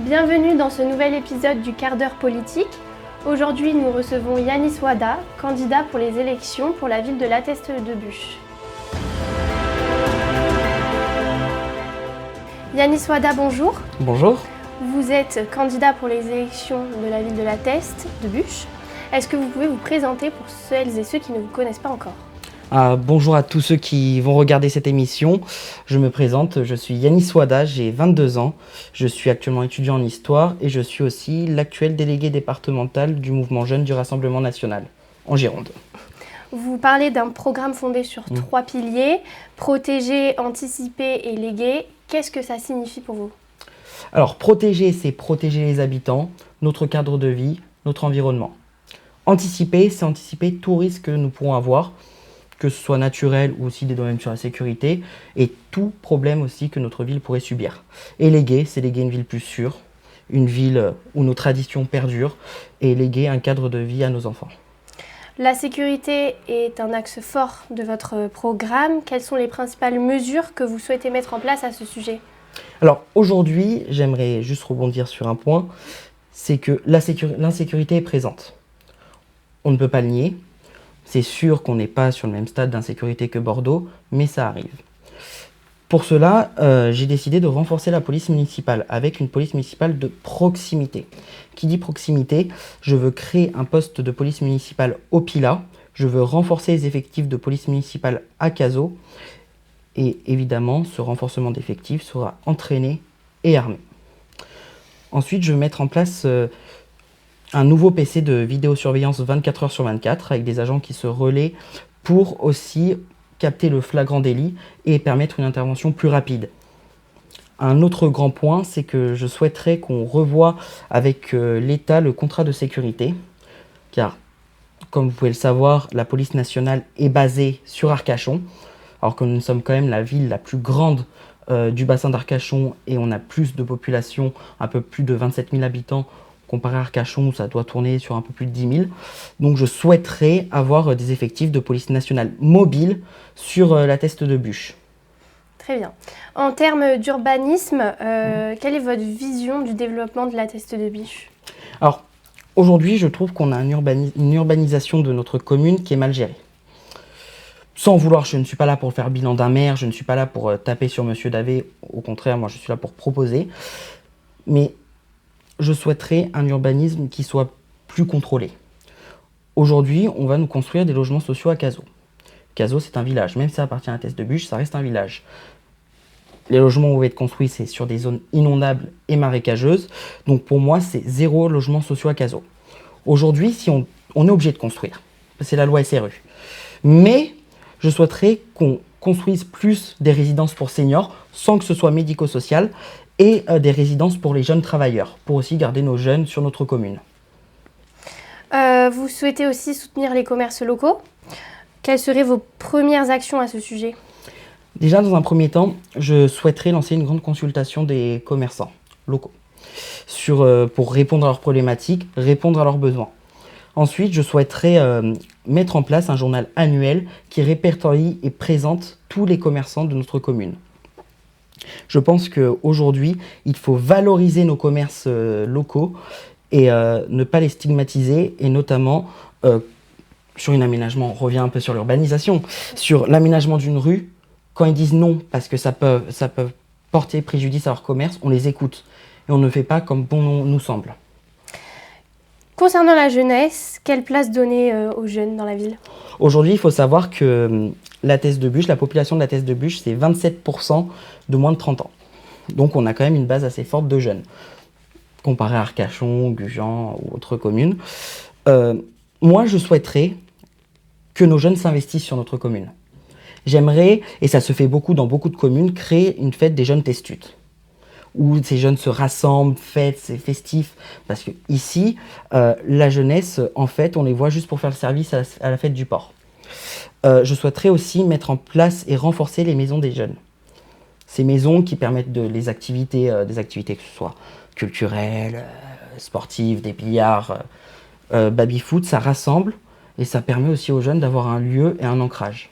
Bienvenue dans ce nouvel épisode du quart d'heure politique. Aujourd'hui, nous recevons Yanis Wada, candidat pour les élections pour la ville de La Teste-de-Buch. Yanis Wada, bonjour. Bonjour. Vous êtes candidat pour les élections de la ville de La Teste-de-Buch. Est-ce que vous pouvez vous présenter pour celles et ceux qui ne vous connaissent pas encore ? Bonjour à tous ceux qui vont regarder cette émission. Je me présente, je suis Yanis Wada, j'ai 22 ans. Je suis actuellement étudiant en histoire et je suis aussi l'actuel délégué départemental du mouvement jeune du Rassemblement national en Gironde. Vous parlez d'un programme fondé sur 3 piliers, protéger, anticiper et léguer. Qu'est-ce que ça signifie pour vous ? Alors protéger, c'est protéger les habitants, notre cadre de vie, notre environnement. Anticiper, c'est anticiper tout risque que nous pourrons avoir, que ce soit naturel ou aussi des domaines sur la sécurité, et tout problème aussi que notre ville pourrait subir. Et léguer, c'est léguer une ville plus sûre, une ville où nos traditions perdurent, et léguer un cadre de vie à nos enfants. La sécurité est un axe fort de votre programme. Quelles sont les principales mesures que vous souhaitez mettre en place à ce sujet ? Alors aujourd'hui, j'aimerais juste rebondir sur un point, c'est que l'insécurité est présente. On ne peut pas le nier. C'est sûr qu'on n'est pas sur le même stade d'insécurité que Bordeaux, mais ça arrive. Pour cela, j'ai décidé de renforcer la police municipale avec une police municipale de proximité. Qui dit proximité, je veux créer un poste de police municipale au Pilat, je veux renforcer les effectifs de police municipale à Cazaux, et évidemment, ce renforcement d'effectifs sera entraîné et armé. Ensuite, je veux mettre en place un nouveau PC de vidéosurveillance 24 heures sur 24 avec des agents qui se relaient pour aussi capter le flagrant délit et permettre une intervention plus rapide. Un autre grand point, c'est que je souhaiterais qu'on revoie avec l'État le contrat de sécurité, car comme vous pouvez le savoir, la police nationale est basée sur Arcachon, alors que nous sommes quand même la ville la plus grande du bassin d'Arcachon et on a plus de population, un peu plus de 27 000 habitants, comparé à Arcachon, où ça doit tourner sur un peu plus de 10 000. Donc je souhaiterais avoir des effectifs de police nationale mobiles sur La Teste-de-Buch. Très bien. En termes d'urbanisme, quelle est votre vision du développement de La Teste-de-Buch ? Alors aujourd'hui, je trouve qu'on a une urbanisation de notre commune qui est mal gérée. Sans vouloir, je ne suis pas là pour faire bilan d'un maire, je ne suis pas là pour taper sur Monsieur Davé, au contraire, moi je suis là pour proposer. Mais je souhaiterais un urbanisme qui soit plus contrôlé. Aujourd'hui, on va nous construire des logements sociaux à Cazaux. Cazaux, c'est un village. Même si ça appartient à La Teste-de-Buch, ça reste un village. Les logements vont être construits, c'est sur des zones inondables et marécageuses. Donc pour moi, c'est 0 logement sociaux à Cazaux. Aujourd'hui, si on est obligé de construire, c'est la loi SRU. Mais je souhaiterais qu'on construise plus des résidences pour seniors, sans que ce soit médico-social, et des résidences pour les jeunes travailleurs, pour aussi garder nos jeunes sur notre commune. Vous souhaitez aussi soutenir les commerces locaux. Quelles seraient vos premières actions à ce sujet ? Déjà, dans un premier temps, je souhaiterais lancer une grande consultation des commerçants locaux pour répondre à leurs problématiques, répondre à leurs besoins. Ensuite, je souhaiterais mettre en place un journal annuel qui répertorie et présente tous les commerçants de notre commune. Je pense qu'aujourd'hui, il faut valoriser nos commerces locaux et ne pas les stigmatiser, et notamment sur un aménagement, on revient un peu sur l'urbanisation, sur l'aménagement d'une rue, quand ils disent non parce que ça peut porter préjudice à leur commerce, on les écoute et on ne fait pas comme bon nous semble. Concernant la jeunesse, quelle place donner aux jeunes dans la ville ? Aujourd'hui, il faut savoir que la population de La Teste-de-Buch, c'est 27% de moins de 30 ans. Donc on a quand même une base assez forte de jeunes, comparé à Arcachon, Gujan ou autres communes. Moi, je souhaiterais que nos jeunes s'investissent sur notre commune. J'aimerais, et ça se fait beaucoup dans beaucoup de communes, créer une fête des jeunes testutes, où ces jeunes se rassemblent, fêtent, c'est festif. Parce que ici, la jeunesse, en fait, on les voit juste pour faire le service à la fête du port. Je souhaiterais aussi mettre en place et renforcer les maisons des jeunes. Ces maisons qui permettent des activités que ce soit culturelles, sportives, des billards, baby-foot, ça rassemble et ça permet aussi aux jeunes d'avoir un lieu et un ancrage.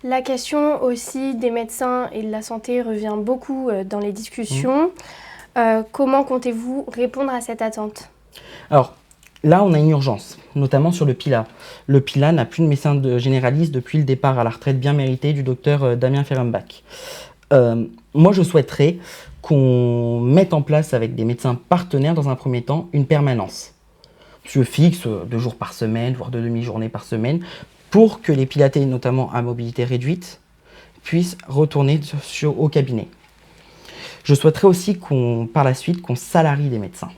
La question aussi des médecins et de la santé revient beaucoup dans les discussions. Comment comptez-vous répondre à cette attente? Alors, là, on a une urgence, notamment sur le PILA. Le PILA n'a plus de médecin généraliste depuis le départ à la retraite bien mérité du docteur Damien Fehrenbach. Moi, je souhaiterais qu'on mette en place avec des médecins partenaires, dans un premier temps, une permanence. Je fixe 2 jours par semaine, voire 2 demi-journées par semaine, pour que les pilatés, notamment à mobilité réduite, puissent retourner au cabinet. Je souhaiterais aussi par la suite, qu'on salarie des médecins.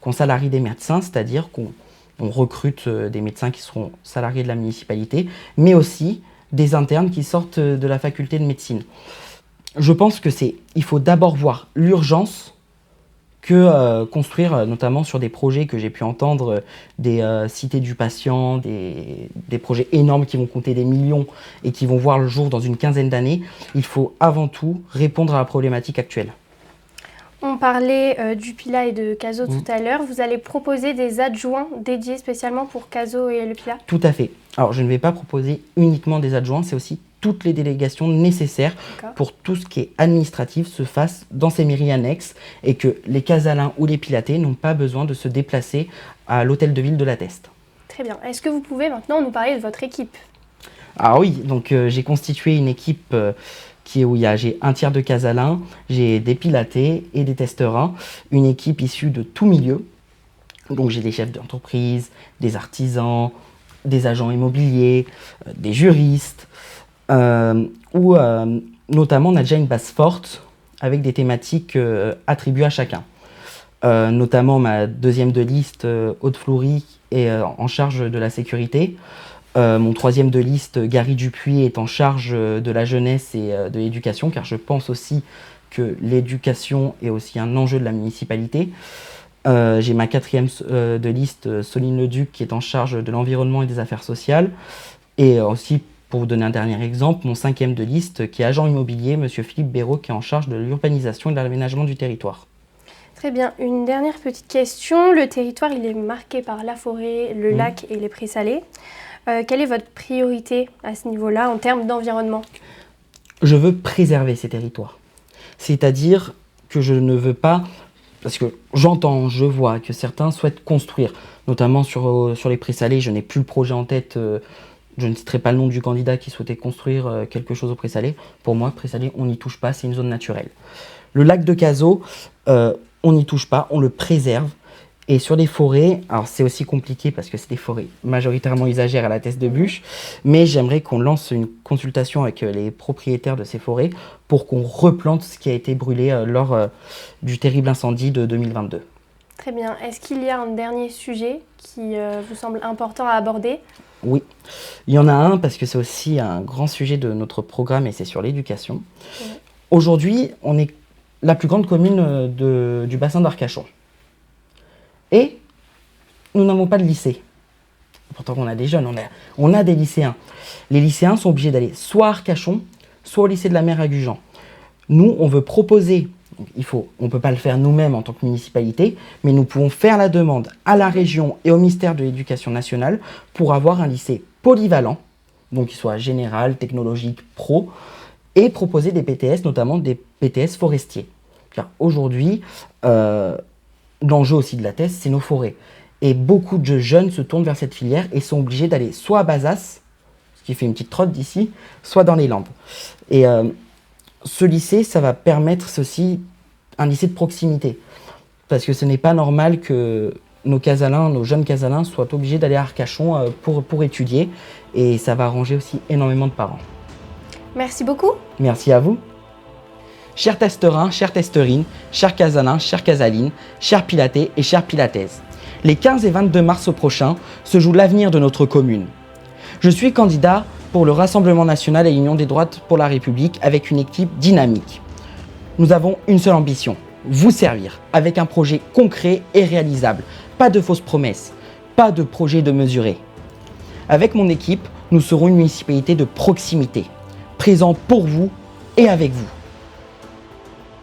Qu'on salarie des médecins, c'est-à-dire qu'on recrute des médecins qui seront salariés de la municipalité, mais aussi des internes qui sortent de la faculté de médecine. Je pense il faut d'abord voir l'urgence que construire, notamment sur des projets que j'ai pu entendre, des cités du patient, des projets énormes qui vont coûter des millions et qui vont voir le jour dans une quinzaine d'années. Il faut avant tout répondre à la problématique actuelle. On parlait du PILA et de CASO tout à l'heure. Vous allez proposer des adjoints dédiés spécialement pour CASO et le PILA? Tout à fait. Alors, je ne vais pas proposer uniquement des adjoints, c'est aussi toutes les délégations nécessaires pour tout ce qui est administratif se fasse dans ces mairies annexes et que les casalins ou les pilatés n'ont pas besoin de se déplacer à l'hôtel de ville de la Teste. Très bien. Est-ce que vous pouvez maintenant nous parler de votre équipe? Ah oui, donc j'ai constitué une équipe où j'ai un tiers de casalins, j'ai des pilatés et des testerins, une équipe issue de tout milieu. Donc j'ai des chefs d'entreprise, des artisans, des agents immobiliers, des juristes, notamment on a déjà une base forte avec des thématiques attribuées à chacun. Notamment ma deuxième de liste, Aude Fleury, est en charge de la sécurité. Mon troisième de liste, Gary Dupuis, est en charge de la jeunesse et de l'éducation, car je pense aussi que l'éducation est aussi un enjeu de la municipalité. J'ai ma quatrième de liste, Soline Leduc, qui est en charge de l'environnement et des affaires sociales. Et aussi, pour vous donner un dernier exemple, mon cinquième de liste, qui est agent immobilier, Monsieur Philippe Béraud, qui est en charge de l'urbanisation et de l'aménagement du territoire. Très bien. Une dernière petite question. Le territoire, il est marqué par la forêt, le lac et les prés salés. Quelle est votre priorité à ce niveau-là en termes d'environnement? Je veux préserver ces territoires. C'est-à-dire que je ne veux pas, parce que je vois que certains souhaitent construire, notamment sur les prés salés. Je n'ai plus le projet en tête, je ne citerai pas le nom du candidat qui souhaitait construire quelque chose au prés salés. Pour moi, prés salés, on n'y touche pas, c'est une zone naturelle. Le lac de Cazaux, on n'y touche pas, on le préserve. Et sur les forêts, alors c'est aussi compliqué parce que c'est des forêts majoritairement usagères à la Teste de Buch, mais j'aimerais qu'on lance une consultation avec les propriétaires de ces forêts pour qu'on replante ce qui a été brûlé lors du terrible incendie de 2022. Très bien. Est-ce qu'il y a un dernier sujet qui vous semble important à aborder? Oui, il y en a un parce que c'est aussi un grand sujet de notre programme et c'est sur l'éducation. Oui. Aujourd'hui, on est la plus grande commune du bassin d'Arcachon. Et nous n'avons pas de lycée. Pourtant, on a des jeunes, on a des lycéens. Les lycéens sont obligés d'aller soit à Arcachon, soit au lycée de la Mer à Gujan. Nous, on veut proposer, on ne peut pas le faire nous-mêmes en tant que municipalité, mais nous pouvons faire la demande à la région et au ministère de l'Éducation nationale pour avoir un lycée polyvalent, donc qui soit général, technologique, pro, et proposer des BTS, notamment des BTS forestiers. Car aujourd'hui, l'enjeu aussi de la Teste, c'est nos forêts. Et beaucoup de jeunes se tournent vers cette filière et sont obligés d'aller soit à Bazas, ce qui fait une petite trotte d'ici, soit dans les Landes. Et ce lycée, ça va permettre aussi un lycée de proximité. Parce que ce n'est pas normal que nos jeunes casalins soient obligés d'aller à Arcachon pour étudier. Et ça va arranger aussi énormément de parents. Merci beaucoup. Merci à vous. Chers testerins, chères testerines, chers casalins, chères casalines, chers pilatés et chères pilataises, les 15 et 22 mars prochains se joue l'avenir de notre commune. Je suis candidat pour le Rassemblement national et l'Union des droites pour la République avec une équipe dynamique. Nous avons une seule ambition, vous servir avec un projet concret et réalisable. Pas de fausses promesses, pas de projet de mesurer. Avec mon équipe, nous serons une municipalité de proximité, présent pour vous et avec vous.